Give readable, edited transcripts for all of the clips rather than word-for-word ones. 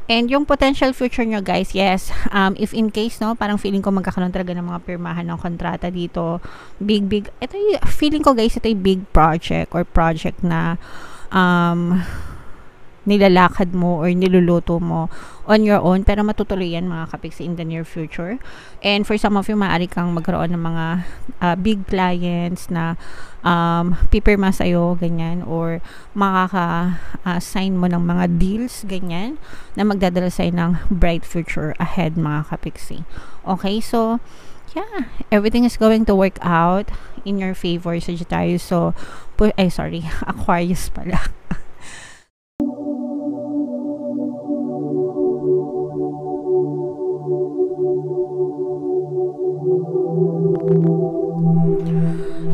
And yung potential future nyo guys, yes, if in case, no, parang feeling ko magkakaroon talaga ng mga pirmahan ng kontrata dito, big, ito yung, feeling ko guys, ito yung big project or project na, nilalakad mo or niluluto mo on your own, pero matutuloy yan mga kapiksi in the near future. And for some of you, maaari kang magkaroon ng mga big clients na pipirma sa'yo, ganyan, or makaka-sign mo ng mga deals, ganyan, na magdadala sa'yo ng bright future ahead mga kapiksi. Okay, so yeah, everything is going to work out in your favor, Sagittarius. So, Aquarius pala.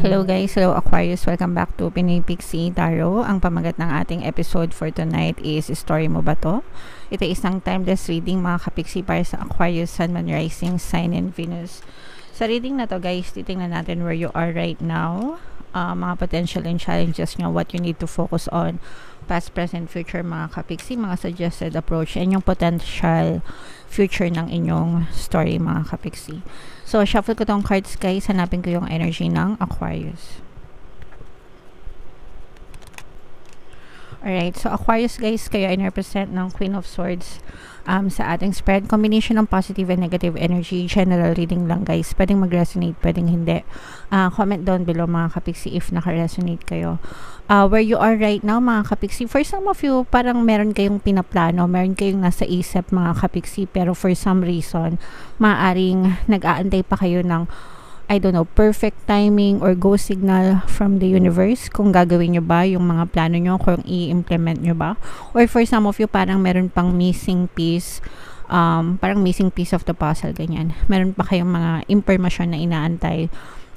Hello guys, hello Aquarius, welcome back to Pinoy Pixie Tarot. Ang pamagat ng ating episode for tonight is Story Mo Ba To? Ito isang timeless reading mga kapiksi para sa Aquarius, Sun, Moon, Rising, Sign, and Venus. Sa reading na to guys, titingnan natin where you are right now, mga potential and challenges nyo, what you need to focus on, past, present, future mga kapiksi, mga suggested approach, and yung potential future ng inyong story mga kapiksi. So, shuffle ko tong cards guys, hanapin ko yung energy ng Aquarius. Alright, so Aquarius guys, kayo ay represent ng Queen of Swords sa ating spread. Combination ng positive and negative energy. General reading lang guys. Pwedeng mag-resonate, pwedeng hindi. Comment down below mga kapiksi if naka-resonate kayo. Where you are right now mga kapiksi. For some of you, parang meron kayong pinaplano, meron kayong nasa isip mga kapiksi, pero for some reason, maaaring nag-aantay pa kayo ng I don't know, perfect timing or go signal from the universe kung gagawin nyo ba yung mga plano nyo, kung i-implement nyo ba. Or for some of you, parang meron pang missing piece, parang missing piece of the puzzle, ganyan. Meron pa kayong mga impormasyon na inaantay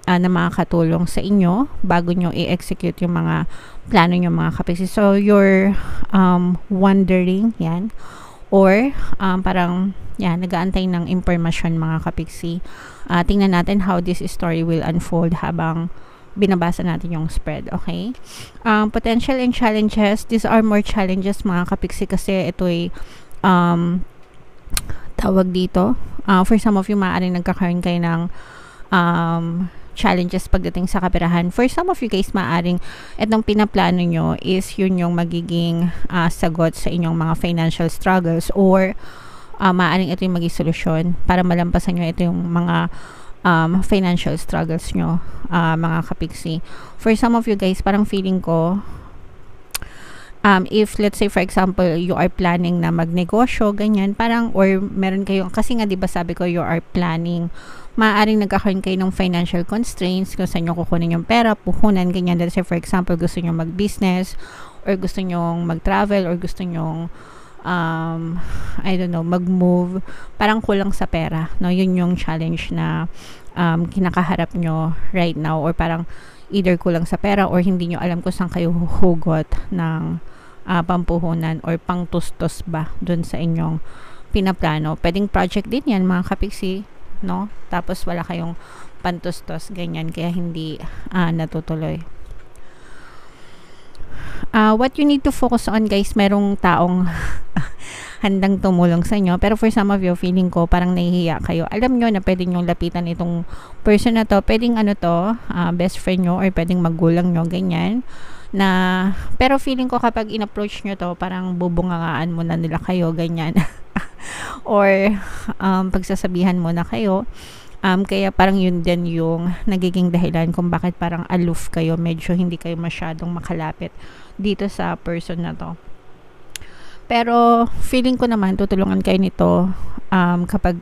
na makakatulong sa inyo bago nyo i-execute yung mga plano nyo mga kapiksi. So, you're wondering, yan. Or, parang, yan, nag-aantay ng impormasyon mga kapiksi. Tingnan natin how this story will unfold habang binabasa natin yung spread, okay? Potential and challenges, these are more challenges mga kapiksi kasi ito'y tawag dito. For some of you, maaaring nagkakaroon kayo ng challenges pagdating sa kaperahan. For some of you guys, maaaring itong pinaplano nyo is yun yung magiging sagot sa inyong mga financial struggles, or maaaring ito yung maging solusyon para malampasan nyo ito yung mga financial struggles nyo mga kapiksi. For some of you guys, parang feeling ko if let's say for example you are planning na magnegosyo, ganyan, parang, or meron kayo, kasi nga diba sabi ko you are planning, maaaring nagkakaroon kayo ng financial constraints kung saan nyo kukunin yung pera, puhunan, ganyan. Let's say for example gusto nyo mag-business, or gusto nyo mag-travel, or gusto nyo I don't know, mag-move, parang kulang sa pera, no? Yun yung challenge na kinakaharap nyo right now, or parang either kulang sa pera or hindi nyo alam kung saan kayo huhugot ng pampuhunan or pangtustos ba dun sa inyong pinaplano. Pwedeng project din yan mga kapiksi, no? Tapos wala kayong pantustos, ganyan, kaya hindi natutuloy. What you need to focus on guys, merong taong handang tumulong sa inyo, pero for some of you, feeling ko parang nahihiya kayo. Alam nyo na pwedeng nyo lapitan itong person na to, pwedeng ano to, best friend nyo, or pwedeng magulang nyo, ganyan, na, pero feeling ko kapag in-approach nyo to, parang bubungangaan mo na nila kayo, ganyan. Or pagsasabihan mo na kayo, kaya parang yun din yung nagiging dahilan kung bakit parang aloof kayo, medyo hindi kayo masyadong makalapit dito sa person na to. Pero feeling ko naman tutulungan kayo nito kapag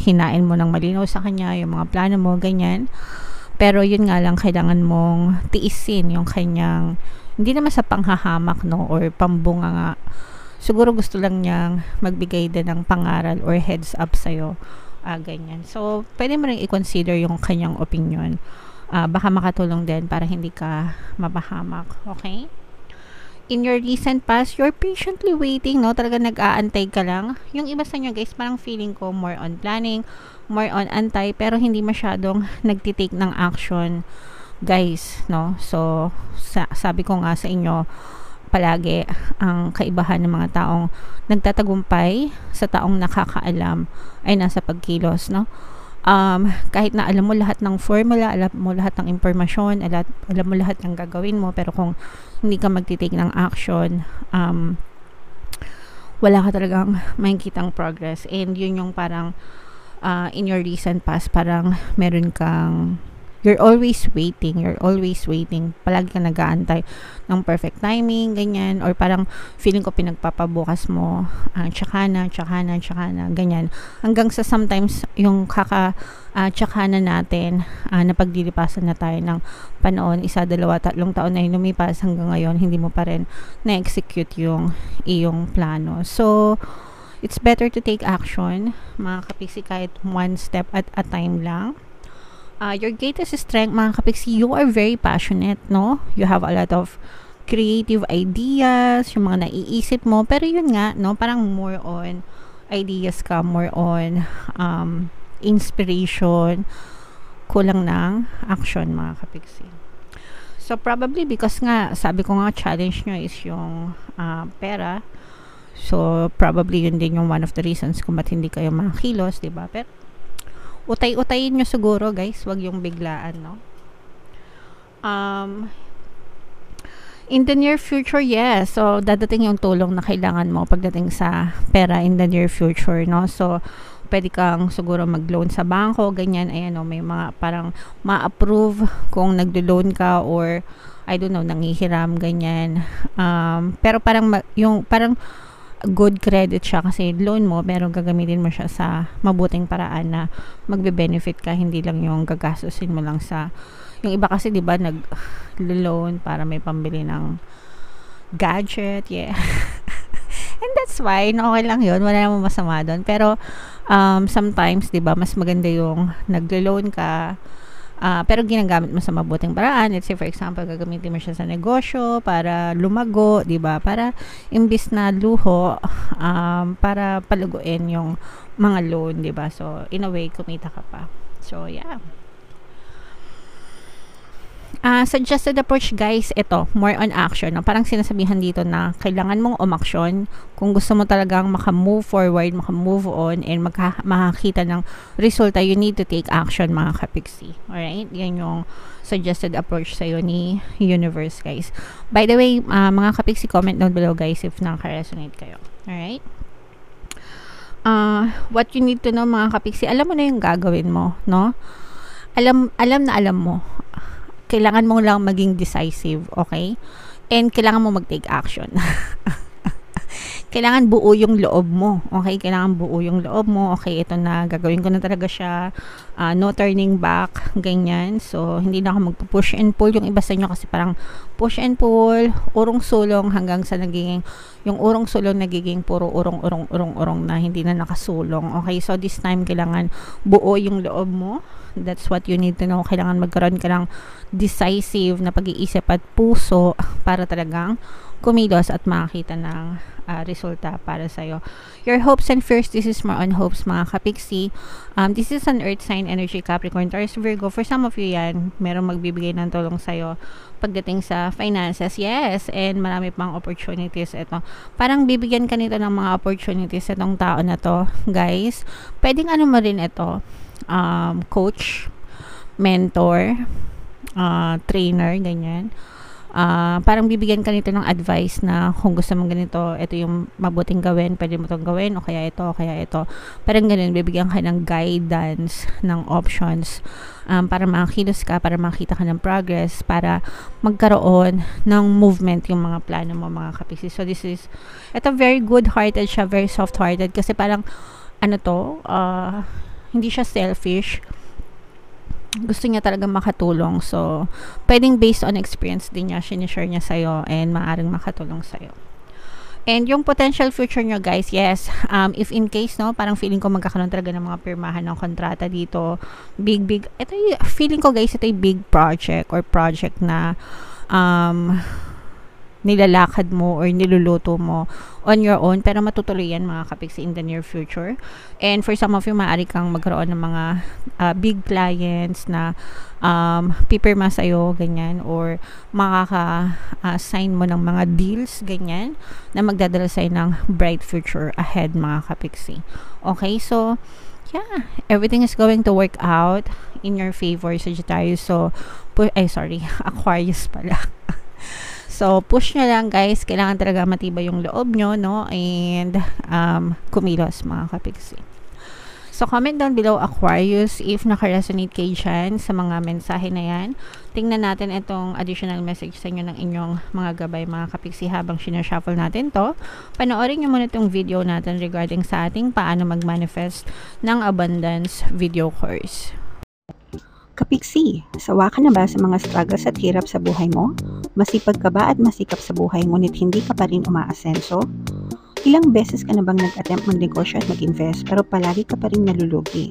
hinain mo ng malinaw sa kanya yung mga plano mo, ganyan. Pero yun nga lang, kailangan mong tiisin yung kanyang, hindi naman sa panghahamak, no, or pambunga nga. Siguro gusto lang niyang magbigay din ng pangaral or heads up sa'yo, ganyan. So, pwede mo rin i-consider yung kanyang opinion. Baka makatulong din para hindi ka mapahamak, okay? In your recent past, you're patiently waiting, no? Talaga nag-aantay ka lang. Yung iba sa inyo, guys, parang feeling ko more on planning, more on antay, pero hindi masyadong nagtitake ng action, guys, no? So, sabi ko nga sa inyo, palagi ang kaibahan ng mga taong nagtatagumpay sa taong nakakaalam ay nasa pagkilos, no? Kahit na alam mo lahat ng formula, alam mo lahat ng impormasyon, alam mo lahat ng gagawin mo, pero kung hindi ka magtitake ng action, wala ka talagang makikitang progress. And yun yung parang in your recent past, parang meron kang you're always waiting, palagi ka nag-aantay ng perfect timing, ganyan, or parang feeling ko pinagpapabukas mo, tsaka na, ganyan, hanggang sa sometimes yung tsaka na natin, na pagdilipasan na tayo ng panahon, 1, 2, 3 taon na yung lumipas, hanggang ngayon hindi mo pa rin na-execute yung iyong plano. So it's better to take action, mga kapiksi, kahit one step at a time lang. Your greatest strength, mga kapiksi, you are very passionate, no? You have a lot of creative ideas, yung mga naiisip mo, pero yun nga, no? Parang more on ideas ka, more on inspiration, kulang ng action, mga kapiksi. So probably because nga, sabi ko nga, challenge nyo is yung pera. So probably yun din yung one of the reasons kung ba't hindi kayo makakilos, diba? Pero utay-utayin nyo siguro, guys, wag yung biglaan, no? In the near future, yes. So, dadating yung tulong na kailangan mo pagdating sa pera in the near future, no? So, pwede kang siguro mag-loan sa bangko, ganyan, ayan, no? May mga parang ma-approve kung naglo-loan ka, or, I don't know, nangihiram, ganyan. Pero parang, yung, parang, good credit siya kasi loan mo, pero gagamitin mo siya sa mabuting paraan na magbe-benefit ka, hindi lang yung gagastusin mo lang sa yung iba kasi, di ba, nag-loan para may pambili ng gadget, yeah. And that's fine, okay lang yun, wala namang masama doon, pero sometimes, di ba, mas maganda yung nag-loan ka, pero ginagamit mo sa mabuting paraan. Let's say, for example, gagamitin mo siya sa negosyo para lumago, diba? Para imbis na luho, para paluguin yung mga loan, diba? So, in a way, kumita ka pa. So, yeah. Suggested approach, guys, ito, more on action, no? Parang sinasabihan dito na kailangan mong umaksyon kung gusto mo talagang maka-move forward, maka-move on, and makakita ng resulta. You need to take action, mga kapiksi. Alright? Yan yung suggested approach sa'yo ni universe, guys. By the way, mga kapiksi, comment down below, guys, if naka-resonate kayo. Alright? What you need to know, mga kapiksi, alam mo na yung gagawin mo, no? Alam mo. Kailangan mo lang maging decisive, okay? And kailangan mo mag-take action. Kailangan buo yung loob mo, okay? Kailangan buo yung loob mo, okay, ito na, gagawin ko na talaga siya, no turning back, ganyan. So, hindi na ako magpo-push and pull. Yung iba sa inyo kasi parang push and pull, urong-sulong, hanggang sa nagiging, yung urong-sulong nagiging puro urong na hindi na nakasulong, okay? So, this time, kailangan buo yung loob mo. That's what you need to know. Kailangan magkaroon ka ng decisive na pag-iisip at puso para talagang kumilos at makakita ng resulta para sa'yo. Your hopes and fears, this is more on hopes, mga kapiksi. This is an earth sign energy, Capricorn, Taurus, Virgo. For some of you yan, merong magbibigay ng tulong sa'yo pagdating sa finances. Yes, and marami pang opportunities ito. Parang bibigyan ka nito ng mga opportunities itong tao na to, guys. Pwedeng ano mo rin ito, coach, mentor, trainer, ganyan. Parang bibigyan ka nito ng advice na kung gusto mong ganito, ito yung mabuting gawin, pwede mo itong gawin, o kaya ito. Parang ganun, bibigyan ka ng guidance, ng options, para makakilos ka, para makita ka ng progress, para magkaroon ng movement yung mga plano mo, mga kapisi. So this is, ito very good-hearted siya, very soft-hearted, kasi parang, hindi siya selfish. Gusto niya talaga makatulong. So, pwedeng based on experience din niya, sinishare niya sa'yo, and maaring makatulong sa'yo. And yung potential future nyo, guys, yes, if in case, no, parang feeling ko magkakaroon talaga ng mga pirmahan ng kontrata dito, big, ito feeling ko, guys, ito yung big project or project na, nilalakad mo or niluluto mo on your own, pero matutuloy yan mga kapiksi in the near future. And for some of you, maaari kang magkaroon ng mga big clients na pipirma sa'yo, ganyan, or makaka-sign mo ng mga deals, ganyan, na magdadala sa'yo ng bright future ahead mga kapiksi. Okay, so yeah, everything is going to work out in your favor, Sagittarius. So, Aquarius pala. So, push nyo lang guys. Kailangan talaga matibay yung loob nyo, no? And, kumilos mga kapiksi. So, comment down below, Aquarius, if naka-resonate kayo dyan sa mga mensahe na yan. Tingnan natin itong additional message sa inyo ng inyong mga gabay, mga kapiksi, habang sinashuffle natin to. Panoorin nyo muna itong video natin regarding sa ating paano mag-manifest ng abundance video course. Kapiksi, sawa ka na ba sa mga struggles at hirap sa buhay mo? Masipag ka ba at masikap sa buhay ngunit hindi ka pa rin umaasenso? Ilang beses ka na bang nag-attempt magnegosyo at mag-invest pero palagi ka pa rin nalulugi?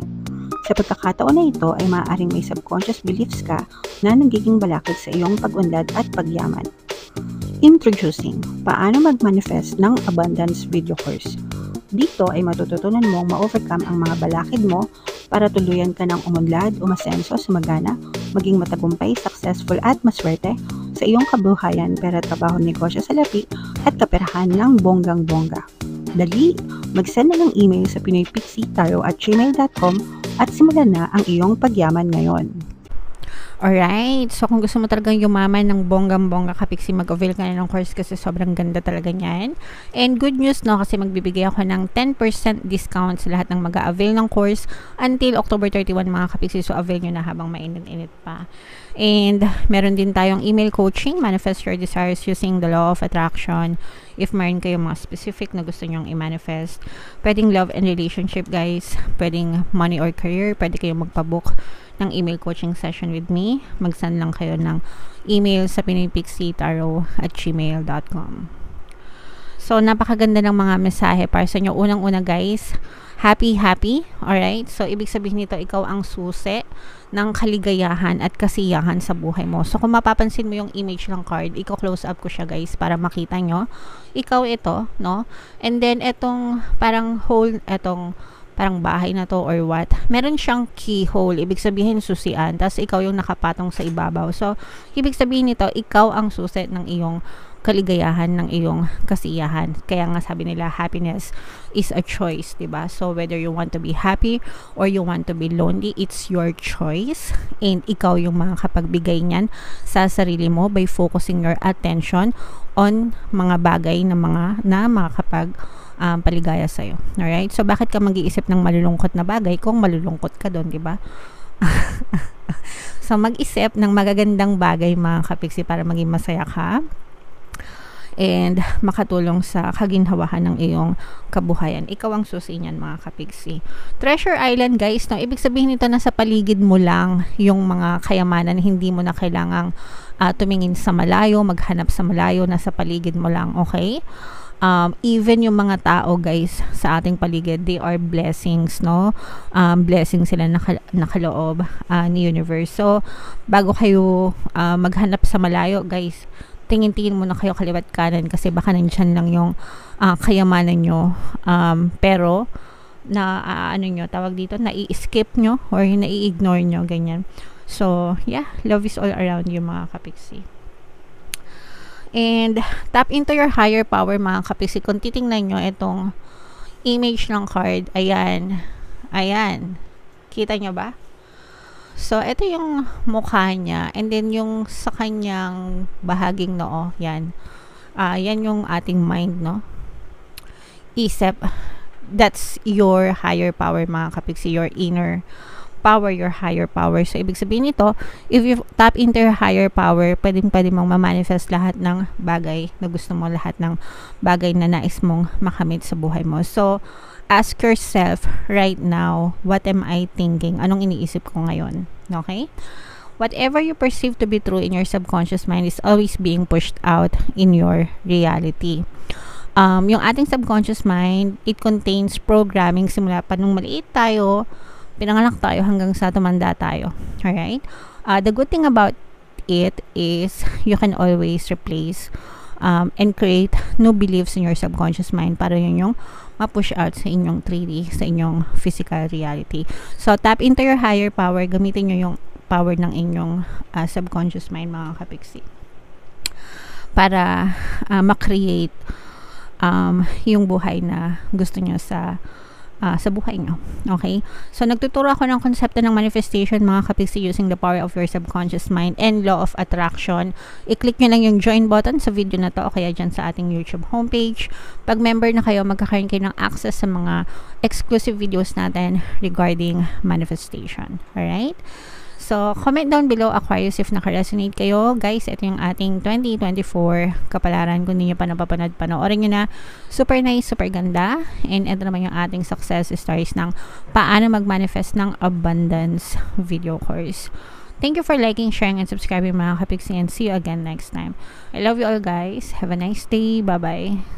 Sa pagkakataon na ito ay maaaring may subconscious beliefs ka na nagiging balakid sa iyong pag-unlad at pagyaman. Introducing, paano mag-manifest ng abundance video course. Dito ay matututunan mong ma-overcome ang mga balakid mo para tuluyan ka ng umunlad, umasenso, sumagana, maging matagumpay, successful at maswerte sa iyong kabuhayan, pera, trabaho, negosyo, salapi at kaperahan ng bonggang-bongga. Dali, mag-send na ng email sa pinoypixitaro@gmail.com at simulan na ang iyong pagyaman ngayon. Alright, so kung gusto mo talagang yumaman ng bonggang-bongga kapiksi, mag-avail ka na ng course kasi sobrang ganda talaga niyan. And good news, no, kasi magbibigay ako ng 10% discount sa lahat ng mag-avail ng course until October 31 mga kapiksi, so avail nyo na habang mainit-init pa. And meron din tayong email coaching, manifest your desires using the law of attraction. If meron kayong mga specific na gusto nyong i-manifest, pwedeng love and relationship guys, pwedeng money or career, pwede kayong magpabook ng email coaching session with me. Mag-send lang kayo ng email sa pinoypixitaro@gmail.com. So, napakaganda ng mga mensahe para sa inyo. Unang-una guys, happy. Alright? So, ibig sabihin nito, ikaw ang susi ng kaligayahan at kasiyahan sa buhay mo. So, kung mapapansin mo yung image ng card, i-close up ko siya guys para makita nyo. Ikaw ito, no? And then, etong parang hole, etong parang bahay na to or what, meron siyang keyhole, ibig sabihin susian, tapos ikaw yung nakapatong sa ibabaw. So, ibig sabihin nito, ikaw ang susi ng iyong kaligayahan, ng iyong kasiyahan. Kaya nga sabi nila, happiness is a choice, diba? So, whether you want to be happy or you want to be lonely, it's your choice. And ikaw yung makakapagbigay niyan sa sarili mo by focusing your attention on mga bagay na makakapag paligaya sa'yo. Alright? So, bakit ka mag-iisip ng malulungkot na bagay kung malulungkot ka doon, diba? So, mag-isip ng magagandang bagay mga kapiksi para maging masaya ka and makatulong sa kaginhawahan ng iyong kabuhayan. Ikaw ang susi niyan mga kapiksi. Treasure Island guys, no? Ibig sabihin nito na sa paligid mo lang yung mga kayamanan, hindi mo na kailangang tumingin sa malayo, maghanap sa malayo, nasa paligid mo lang, okay? Even yung mga tao guys sa ating paligid, they are blessings, no? Blessings sila nakaloob ni universe. So, bago kayo maghanap sa malayo guys, tingin-tingin muna kayo kaliwat kanan kasi baka nandyan lang yung kayamanan nyo. Pero, tawag dito, nai-skip nyo or nai-ignore nyo, ganyan. So, yeah, love is all around you mga kapiksi. And tap into your higher power mga kapiksi. Kung titingnan nyo itong image ng card, ayan, kita nyo ba? So, ito yung mukha niya, and then yung sa kanyang bahaging noo, yan yung ating mind, no? Isip, that's your higher power mga kapiksi, your inner power, your higher power. So, ibig sabihin nito, if you tap into your higher power, pwede mong ma-manifest lahat ng bagay na gusto mo, lahat ng bagay na nais mong makamit sa buhay mo. So, ask yourself right now, what am I thinking? Anong iniisip ko ngayon? Okay? Whatever you perceive to be true in your subconscious mind is always being pushed out in your reality. Yung ating subconscious mind, it contains programming simula pa nung maliit tayo, pinanganak tayo hanggang sa tumanda tayo. Alright? The good thing about it is you can always replace and create new beliefs in your subconscious mind para yun yung ma-push out sa inyong 3D, sa inyong physical reality. So, tap into your higher power. Gamitin nyo yung power ng inyong subconscious mind, mga kapiksi, para ma-create yung buhay na gusto nyo sa buhay nyo. Okay? So, nagtuturo ako ng konsepto ng manifestation, mga kapiksi, using the power of your subconscious mind and law of attraction. I-click nyo lang yung join button sa video na to o kaya dyan sa ating YouTube homepage. Pag member na kayo, magkakaroon kayo ng access sa mga exclusive videos natin regarding manifestation. Alright? So, comment down below, Aquarius, if naka-resonate kayo. Guys, ito yung ating 2024 kapalaran. Kung hindi nyo pa napapanood, panoorin nyo na. Super nice, super ganda. And ito naman yung ating success stories ng paano mag-manifest ng abundance video course. Thank you for liking, sharing, and subscribing, mga kapiksi, and see you again next time. I love you all, guys. Have a nice day. Bye-bye.